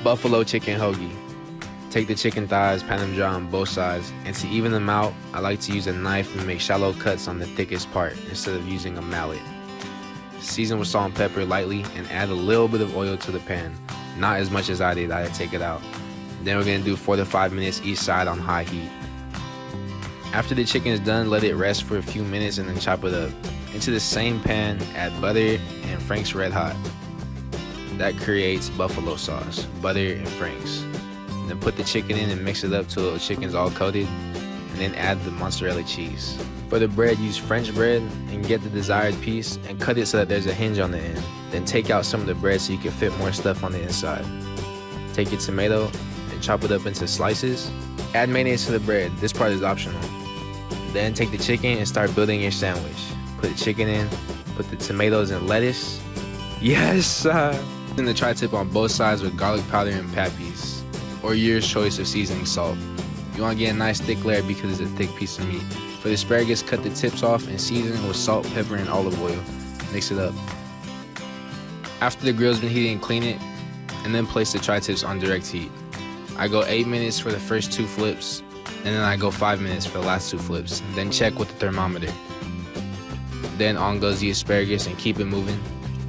Buffalo chicken hoagie. Take the chicken thighs, pan them dry on both sides, and to even them out, I like to use a knife and make shallow cuts on the thickest part instead of using a mallet. Season with salt and pepper lightly and add a little bit of oil to the pan, not as much as I did, I take it out. Then we're gonna do 4 to 5 minutes each side on high heat. After the chicken is done, let it rest for a few minutes and then chop it up. Into the same pan, add butter and Frank's Red Hot. That creates buffalo sauce, butter and Frank's. Then put the chicken in and mix it up till the chicken's all coated, and then add the mozzarella cheese. For the bread, use French bread and get the desired piece and cut it so that there's a hinge on the end. Then take out some of the bread so you can fit more stuff on the inside. Take your tomato and chop it up into slices. Add mayonnaise to the bread, this part is optional. Then take the chicken and start building your sandwich. Put the chicken in, put the tomatoes and lettuce. Yes! Then the tri-tip on both sides with garlic powder and pappies, or your choice of seasoning salt. You want to get a nice thick layer because it's a thick piece of meat. For the asparagus, cut the tips off and season with salt, pepper, and olive oil. Mix it up. After the grill's been heated, clean it, and then place the tri-tips on direct heat. I go 8 minutes for the first 2 flips, and then I go 5 minutes for the last 2 flips. Then check with the thermometer. Then on goes the asparagus and keep it moving,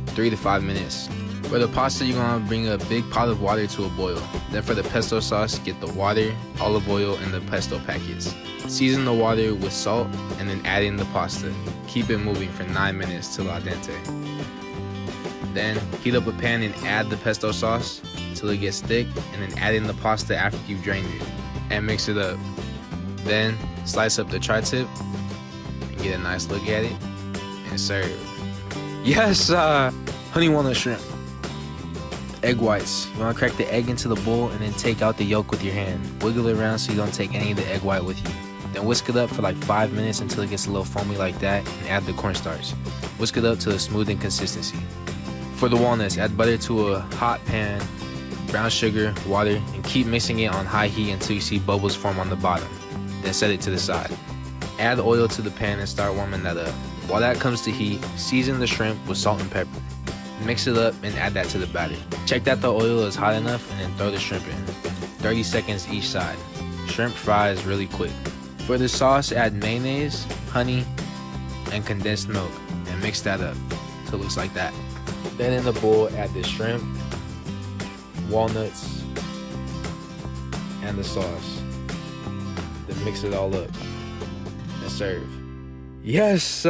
3 to 5 minutes. For the pasta, you're gonna bring a big pot of water to a boil. Then for the pesto sauce, get the water, olive oil, and the pesto packets. Season the water with salt and then add in the pasta. Keep it moving for 9 minutes till al dente. Then heat up a pan and add the pesto sauce till it gets thick, and then add in the pasta after you've drained it and mix it up. Then slice up the tri-tip and get a nice look at it and serve. Yes, honey walnut shrimp. Egg whites. You want to crack the egg into the bowl and then take out the yolk with your hand. Wiggle it around so you don't take any of the egg white with you. Then whisk it up for like 5 minutes until it gets a little foamy like that, and add the cornstarch. Whisk it up to a smoothing consistency. For the walnuts, add butter to a hot pan, brown sugar, water, and keep mixing it on high heat until you see bubbles form on the bottom. Then set it to the side. Add oil to the pan and start warming that up. While that comes to heat, season the shrimp with salt and pepper. Mix it up and add that to the batter. Check that the oil is hot enough and then throw the shrimp in. 30 seconds each side. Shrimp fries really quick. For the sauce, add mayonnaise, honey, and condensed milk and mix that up so it looks like that. Then in the bowl, add the shrimp, walnuts, and the sauce. Then mix it all up and serve. Yes!